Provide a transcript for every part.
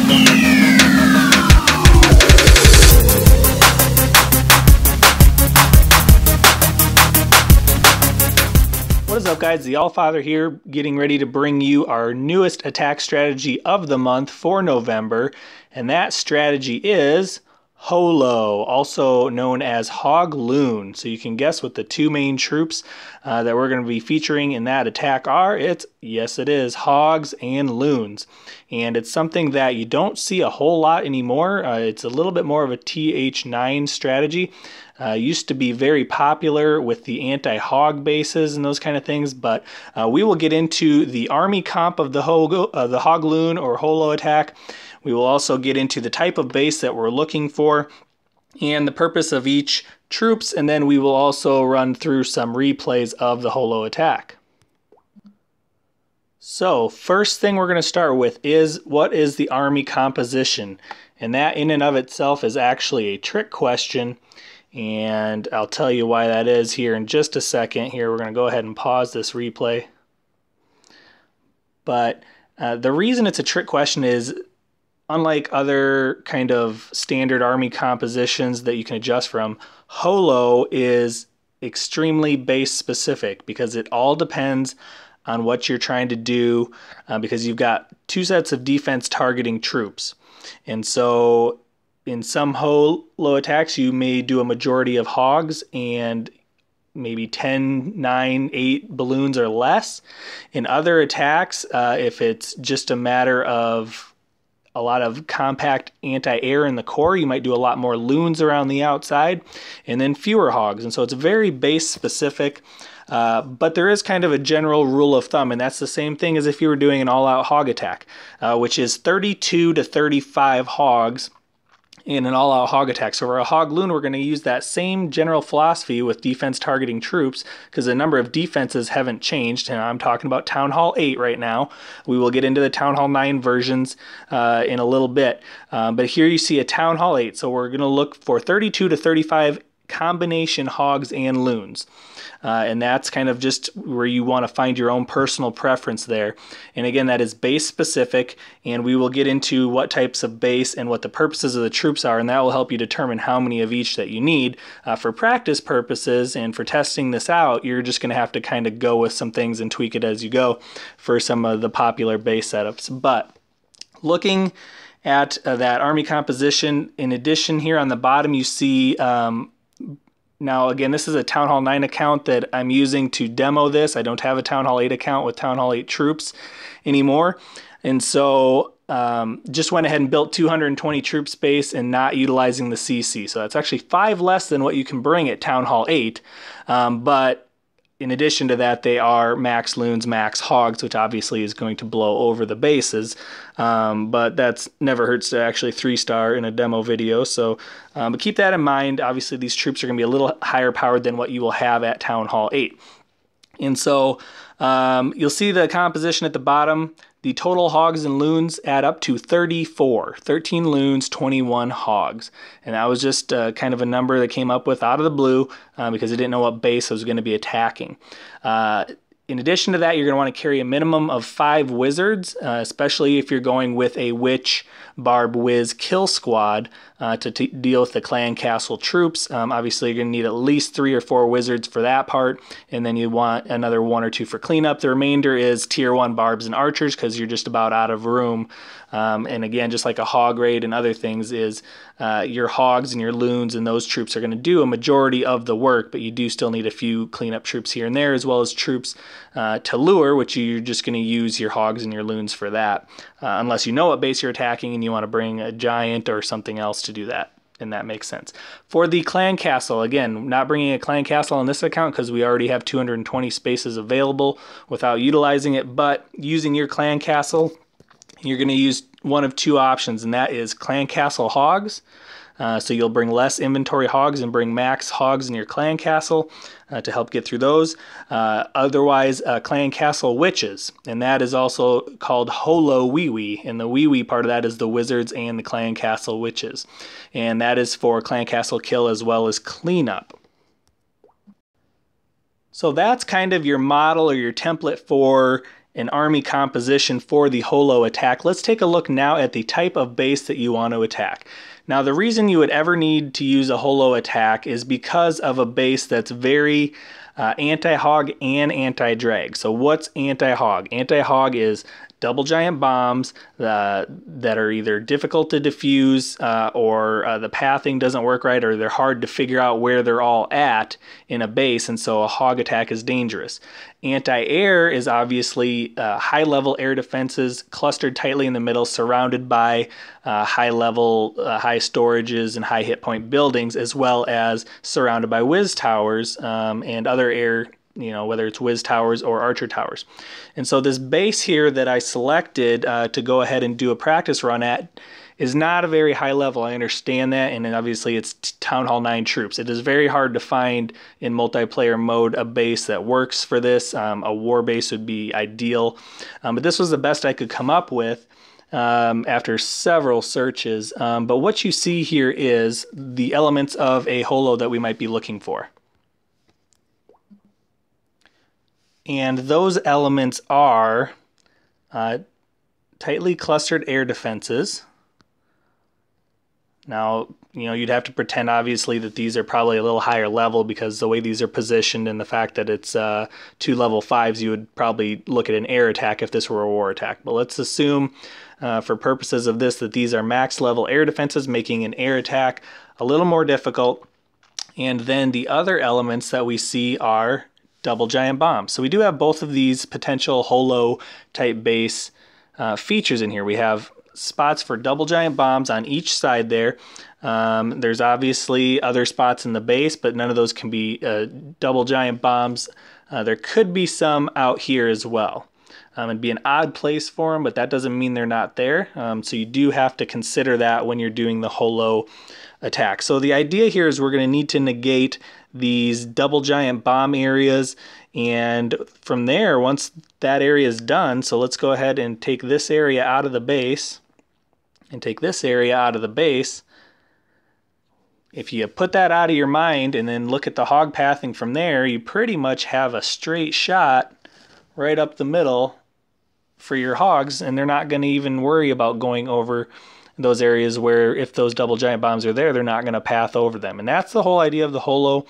What is up, guys? The Allfather here, getting ready to bring you our newest attack strategy of the month for November, and that strategy is HoLo, also known as Hogloon. So you can guess what the two main troops that we're going to be featuring in that attack are. Yes, it is hogs and loons, and it's something that you don't see a whole lot anymore. It's a little bit more of a TH9 strategy. Used to be very popular with the anti-hog bases and those kind of things, but we will get into the army comp of the Hogloon or HoLo attack. We will also get into the type of base that we're looking for and the purpose of each troops, and then we will also run through some replays of the HoLo attack. So first thing we're going to start with is, what is the army composition? And that in and of itself is actually a trick question, and I'll tell you why that is here in just a second. Here, we're going to go ahead and pause this replay. But the reason it's a trick question is, unlike other kind of standard army compositions that you can adjust from, HoLo is extremely base specific because it all depends on what you're trying to do, because you've got two sets of defense targeting troops. And so in some HoLo attacks, you may do a majority of hogs and maybe 10, 9, 8 balloons or less. In other attacks, if it's just a matter of a lot of compact anti-air in the core, you might do a lot more loons around the outside and then fewer hogs. And so it's very base specific, but there is kind of a general rule of thumb, and that's the same thing as if you were doing an all-out hog attack, which is 32 to 35 hogs in an all-out hog attack. So for a Hogloon, we're going to use that same general philosophy with defense targeting troops, because the number of defenses haven't changed, and I'm talking about Town Hall 8 right now. We will get into the Town Hall 9 versions in a little bit, but here you see a Town Hall 8, so we're going to look for 32 to 35 combination hogs and loons. And that's kind of just where you want to find your own personal preference there. And again, that is base specific, and we will get into what types of base and what the purposes of the troops are, and that will help you determine how many of each that you need. For practice purposes and for testing this out, you're just going to have to kind of go with some things and tweak it as you go for some of the popular base setups. But looking at that army composition, in addition, here on the bottom you see now, again, this is a Town Hall 9 account that I'm using to demo this. I don't have a Town Hall 8 account with Town Hall 8 troops anymore. And so just went ahead and built 220 troop space and not utilizing the CC. So that's actually 5 less than what you can bring at Town Hall 8. But in addition to that, they are max loons, max hogs, which obviously is going to blow over the bases. But that's never hurts to actually 3-star in a demo video. So, but keep that in mind. Obviously, these troops are going to be a little higher powered than what you will have at Town Hall 8. And so you'll see the composition at the bottom. The total hogs and loons add up to 34. 13 loons, 21 hogs. And that was just kind of a number that came up with out of the blue because I didn't know what base I was going to be attacking. In addition to that, you're going to want to carry a minimum of 5 wizards, especially if you're going with a witch, barb, whiz, kill squad to deal with the clan castle troops. Obviously, you're going to need at least 3 or 4 wizards for that part, and then you want another 1 or 2 for cleanup. The remainder is tier 1 barbs and archers because you're just about out of room. And again, just like a hog raid and other things, is your hogs and your loons and those troops are going to do a majority of the work, but you do still need a few cleanup troops here and there, as well as troops to lure, which you're just going to use your hogs and your loons for that, unless you know what base you're attacking and you want to bring a giant or something else to do that, and that makes sense. For the clan castle, again, not bringing a clan castle on this account because we already have 220 spaces available without utilizing it, but using your clan castle, you're going to use one of 2 options, and that is clan castle hogs. So you'll bring less inventory hogs and bring max hogs in your clan castle to help get through those. Otherwise, clan castle witches, and that is also called HoLo Wee Wee, and the Wee Wee part of that is the wizards and the clan castle witches, and that is for clan castle kill as well as cleanup. So that's kind of your model or your template for an army composition for the HoLo attack, let's take a look now at the type of base that you want to attack. Now, the reason you would ever need to use a HoLo attack is because of a base that's very anti-hog and anti-drag. So what's anti-hog? Anti-hog is double giant bombs that are either difficult to defuse or the pathing doesn't work right, or they're hard to figure out where they're all at in a base, and so a hog attack is dangerous. Anti-air is obviously high-level air defenses clustered tightly in the middle, surrounded by high-level, high storages and high hit point buildings, as well as surrounded by whiz towers and other air, whether it's whiz towers or archer towers. And so this base here that I selected to go ahead and do a practice run at is not a very high level. I understand that, and then obviously it's Town Hall 9 troops. It is very hard to find in multiplayer mode a base that works for this. A war base would be ideal, but this was the best I could come up with after several searches. But what you see here is the elements of a HoLo that we might be looking for. And those elements are tightly clustered air defenses. Now, you'd have to pretend obviously that these are probably a little higher level, because the way these are positioned and the fact that it's 2 level 5s, you would probably look at an air attack if this were a war attack. But let's assume for purposes of this that these are max level air defenses, making an air attack a little more difficult. And then the other elements that we see are double giant bombs. So we do have both of these potential HoLo type base features in here. We have spots for double giant bombs on each side there. There's obviously other spots in the base, but none of those can be double giant bombs. There could be some out here as well. It'd be an odd place for them, but that doesn't mean they're not there. So you do have to consider that when you're doing the HoLo attack. So the idea here is we're going to need to negate these double giant bomb areas, and from there, once that area is done, so let's go ahead and take this area out of the base and take this area out of the base. If you put that out of your mind and then look at the hog pathing from there, you pretty much have a straight shot right up the middle for your hogs, and they're not going to even worry about going over those areas where, if those double giant bombs are there, they're not going to path over them. And that's the whole idea of the HoLo.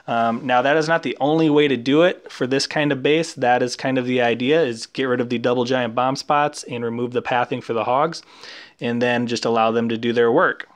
Now, that is not the only way to do it for this kind of base. That is kind of the idea, is get rid of the double giant bomb spots and remove the pathing for the hogs, and then just allow them to do their work.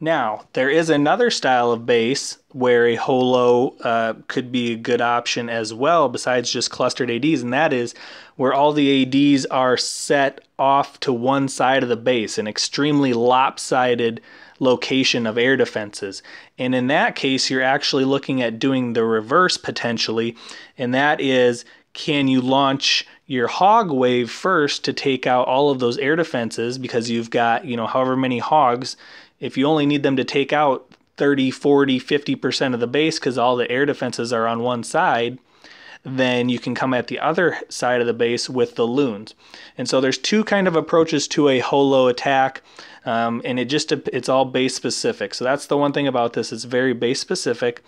Now, there is another style of base where a HoLo could be a good option as well, besides just clustered ADs, and that is where all the ADs are set off to one side of the base, an extremely lopsided location of air defenses. And in that case, you're actually looking at doing the reverse potentially, and that is, can you launch your hog wave first to take out all of those air defenses, because you've got, however many hogs. If you only need them to take out 30, 40, 50% of the base because all the air defenses are on one side, then you can come at the other side of the base with the loons. And so there's two kind of approaches to a HoLo attack, and it's all base specific. So that's the one thing about this, it's very base specific.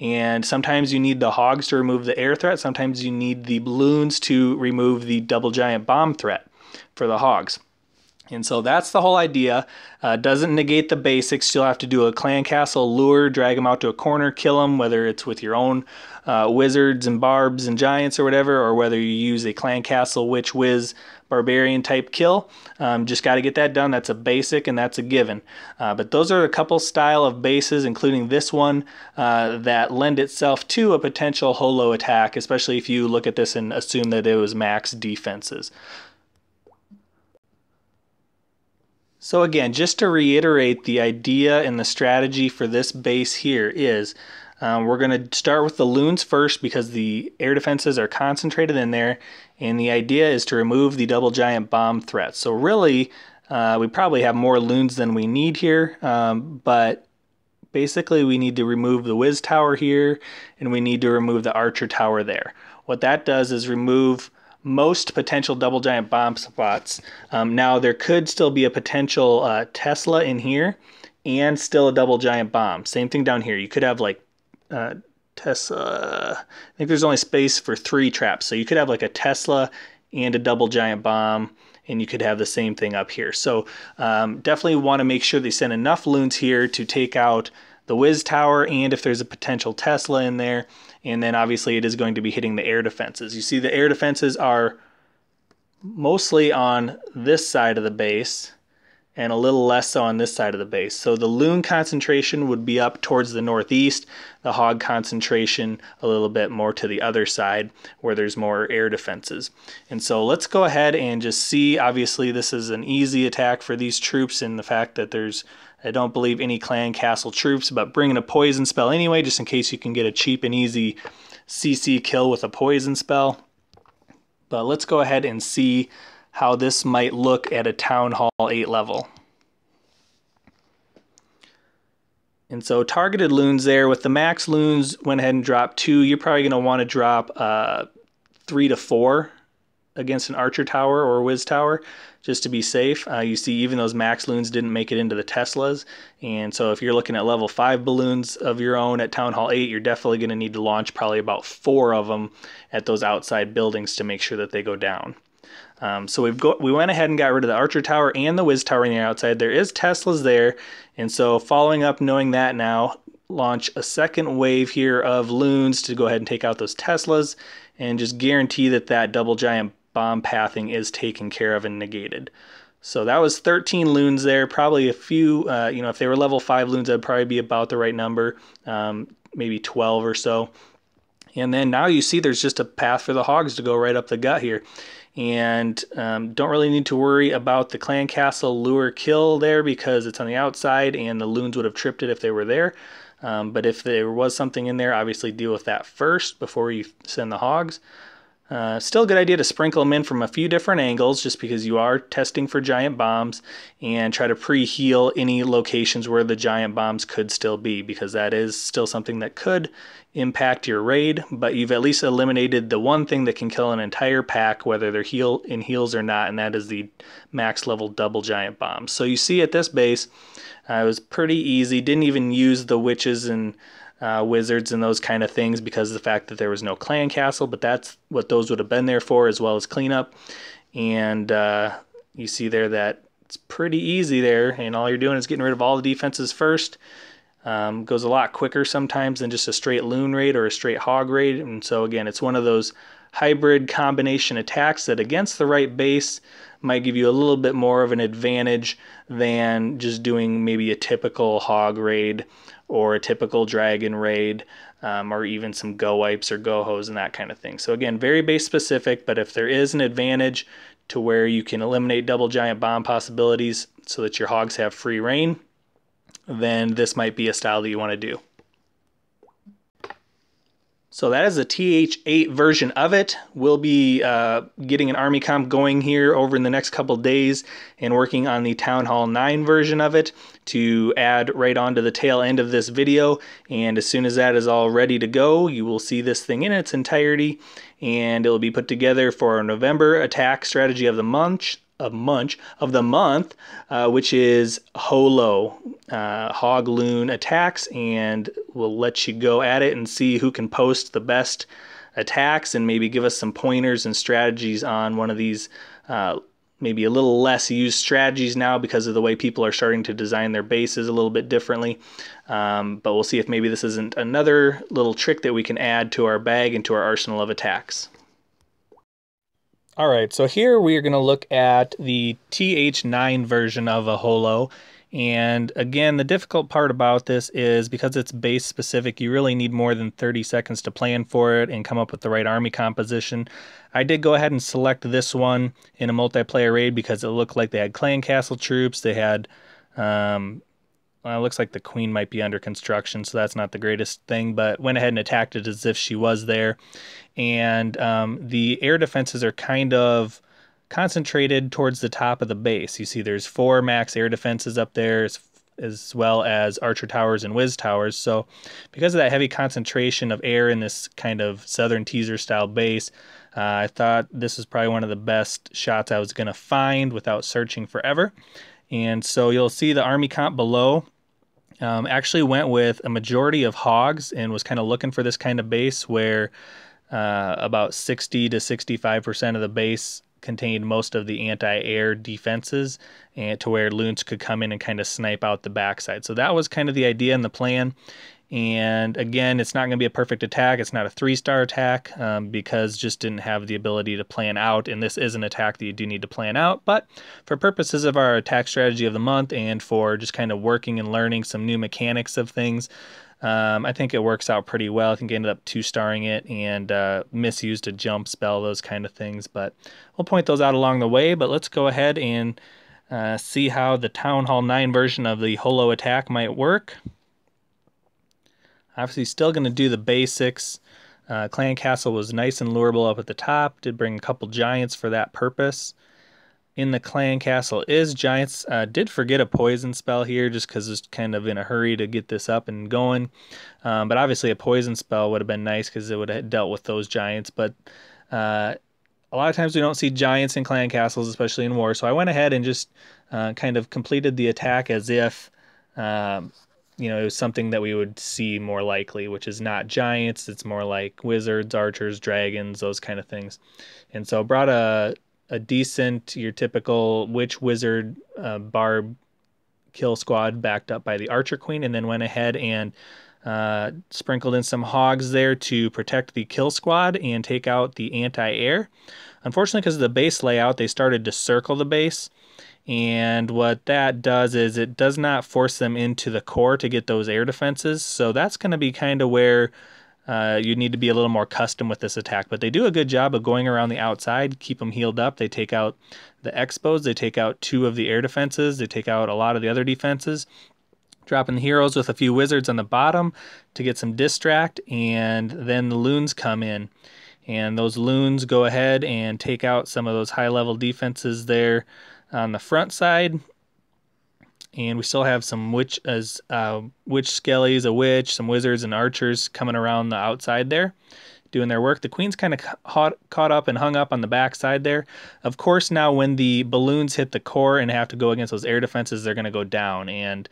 And sometimes you need the hogs to remove the air threat, sometimes you need the balloons to remove the double giant bomb threat for the hogs. And so that's the whole idea. Doesn't negate the basics. You'll have to do a clan castle lure, drag them out to a corner, kill them, whether it's with your own wizards and barbs and giants or whatever, or whether you use a clan castle witch whiz barbarian type kill. Just got to get that done. That's a basic and that's a given. But those are a couple style of bases, including this one, that lend itself to a potential HoLo attack, especially if you look at this and assume that it was max defenses. So again, just to reiterate, the idea and the strategy for this base here is we're going to start with the loons first because the air defenses are concentrated in there, and the idea is to remove the double giant bomb threat. So really, we probably have more loons than we need here, but basically we need to remove the whiz tower here, and we need to remove the archer tower there. What that does is remove most potential double giant bomb spots. Now there could still be a potential Tesla in here and still a double giant bomb. Same thing down here. You could have like Tesla. I think there's only space for 3 traps. So you could have like a Tesla and a double giant bomb, and you could have the same thing up here. So definitely want to make sure they send enough loons here to take out the Wiz Tower, and if there's a potential Tesla in there. And then obviously it is going to be hitting the air defenses. You see the air defenses are mostly on this side of the base and a little less so on this side of the base. So the loon concentration would be up towards the northeast, the hog concentration a little bit more to the other side where there's more air defenses. And so let's go ahead and just see. Obviously this is an easy attack for these troops in the fact that there's, I don't believe, any clan castle troops, but bringing a poison spell anyway, just in case you can get a cheap and easy CC kill with a poison spell. But let's go ahead and see how this might look at a Town Hall 8 level. And so targeted loons there. With the max loons, went ahead and dropped 2. You're probably going to want to drop 3 to 4 against an archer tower or Wiz tower just to be safe. You see even those max loons didn't make it into the Teslas. And so if you're looking at level 5 balloons of your own at Town Hall 8, you're definitely going to need to launch probably about 4 of them at those outside buildings to make sure that they go down. So we went ahead and got rid of the archer tower and the Wiz tower on the outside. There is Teslas there, and so following up, knowing that now, launch a second wave here of loons to go ahead and take out those Teslas and just guarantee that that double giant bomb pathing is taken care of and negated. So that was 13 loons there, probably a few, you know, if they were level 5 loons, that'd probably be about the right number, maybe 12 or so. And then now you see there's just a path for the hogs to go right up the gut here. And don't really need to worry about the clan castle lure kill there because it's on the outside and the loons would have tripped it if they were there. But if there was something in there, obviously deal with that first before you send the hogs. Still a good idea to sprinkle them in from a few different angles just because you are testing for giant bombs, and try to pre-heal any locations where the giant bombs could still be, because that is still something that could impact your raid, but you've at least eliminated the one thing that can kill an entire pack, whether they're in heals or not, and that is the max level double giant bombs. So you see at this base, it was pretty easy. Didn't even use the witches and wizards and those kind of things because of the fact that there was no clan castle, but that's what those would have been there for, as well as cleanup. And you see there that it's pretty easy there, and all you're doing is getting rid of all the defenses first. Goes a lot quicker sometimes than just a straight loon raid or a straight hog raid. And so again, it's one of those hybrid combination attacks that against the right base might give you a little bit more of an advantage than just doing maybe a typical hog raid or a typical dragon raid, or even some go wipes or go hos and that kind of thing. So again, very base specific, but if there is an advantage to where you can eliminate double giant bomb possibilities so that your hogs have free reign, then this might be a style that you want to do. So that is the TH8 version of it. We'll be getting an army comp going here over in the next couple days and working on the Town Hall 9 version of it to add right onto the tail end of this video. And as soon as that is all ready to go, you will see this thing in its entirety, and it will be put together for our November attack strategy of the month, which is HoLo, Hogloon attacks, and we'll let you go at it and see who can post the best attacks and maybe give us some pointers and strategies on one of these maybe a little less used strategies now because of the way people are starting to design their bases a little bit differently. But we'll see if maybe this isn't another little trick that we can add to our bag and to our arsenal of attacks. All right, so here we are going to look at the TH9 version of a HoLo. And again, the difficult part about this is because it's base specific, you really need more than 30 seconds to plan for it and come up with the right army composition. I did go ahead and select this one in a multiplayer raid because it looked like they had clan castle troops. They had, well, it looks like the queen might be under construction, so that's not the greatest thing, but went ahead and attacked it as if she was there. And the air defenses are kind of concentrated towards the top of the base. You see there's 4 max air defenses up there, as well as archer towers and Wiz towers. So because of that heavy concentration of air in this kind of southern teaser style base, I thought this was probably one of the best shots I was going to find without searching forever. And so you'll see the army comp below. Actually went with a majority of hogs and was kind of looking for this kind of base where about 60 to 65% of the base contained most of the anti-air defenses, and to where loons could come in and kind of snipe out the backside. So that was kind of the idea and the plan. And again, it's not going to be a perfect attack. It's not a 3-star attack because just didn't have the ability to plan out. And this is an attack that you do need to plan out. But for purposes of our attack strategy of the month and for just kind of working and learning some new mechanics of things, I think it works out pretty well. I think I ended up 2-starring it and misused a jump spell, those kind of things. But we'll point those out along the way. But let's go ahead and see how the Town Hall 9 version of the HoLo attack might work. Obviously still going to do the basics. Clan Castle was nice and lurable up at the top. Did bring a couple giants for that purpose. In the Clan Castle is giants. Did forget a poison spell here just because it's kind of in a hurry to get this up and going. But obviously a poison spell would have been nice because it would have dealt with those giants. But a lot of times we don't see giants in Clan Castles, especially in war. So I went ahead and just kind of completed the attack as if it was something that we would see more likely, which is not giants. It's more like wizards, archers, dragons, those kind of things. And so brought a decent, your typical witch, wizard, barb kill squad backed up by the archer queen, and then went ahead and sprinkled in some hogs there to protect the kill squad and take out the anti-air. Unfortunately, because of the base layout, they started to circle the base. And what that does is it does not force them into the core to get those air defenses. So that's going to be kind of where you need to be a little more custom with this attack. But they do a good job of going around the outside, keep them healed up. They take out the expos. They take out 2 of the air defenses. They take out a lot of the other defenses. Dropping the heroes with a few wizards on the bottom to get some distract. And then the loons come in. And those loons go ahead and take out some of those high-level defenses there on the front side. And we still have some witch skellies, a witch, some wizards and archers coming around the outside there doing their work. The queen's kind of caught up and hung up on the back side there. Of course, now when the balloons hit the core and have to go against those air defenses, they're going to go down. And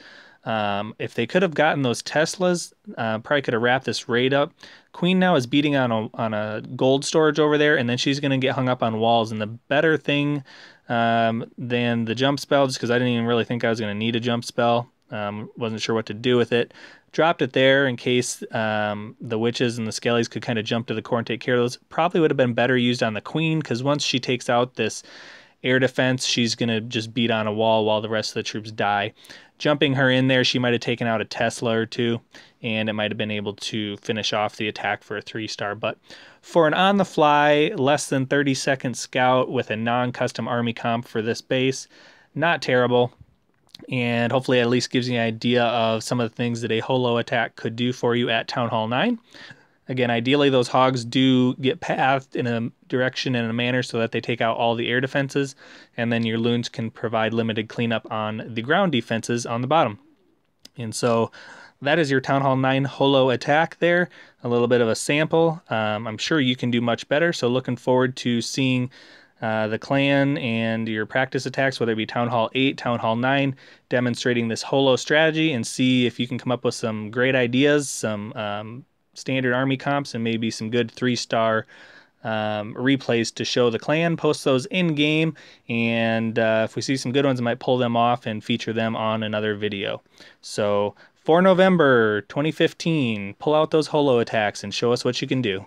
if they could have gotten those Teslas, probably could have wrapped this raid up. Queen now is beating on a gold storage over there, and then she's going to get hung up on walls. And the better thing than the jump spell, just because I didn't even really think I was going to need a jump spell, wasn't sure what to do with it. Dropped it there in case the witches and the skellies could kind of jump to the core and take care of those. Probably would have been better used on the queen, because once she takes out this air defense, she's going to just beat on a wall while the rest of the troops die. Jumping her in there, she might have taken out a Tesla or 2, and it might have been able to finish off the attack for a 3-star. But for an on-the-fly, less than 30-second scout with a non-custom army comp for this base, not terrible. And hopefully at least gives you an idea of some of the things that a HoLo attack could do for you at Town Hall 9. Again, ideally those hogs do get pathed in a direction and a manner so that they take out all the air defenses, and then your loons can provide limited cleanup on the ground defenses on the bottom. And so that is your Town Hall 9 HoLo attack there. A little bit of a sample. I'm sure you can do much better, so looking forward to seeing the clan and your practice attacks, whether it be Town Hall 8, Town Hall 9, demonstrating this HoLo strategy, and see if you can come up with some great ideas, some standard army comps, and maybe some good 3-star replays to show the clan. Post those in game, and if we see some good ones, I might pull them off and feature them on another video. So for November 2015, pull out those HoLo attacks and show us what you can do.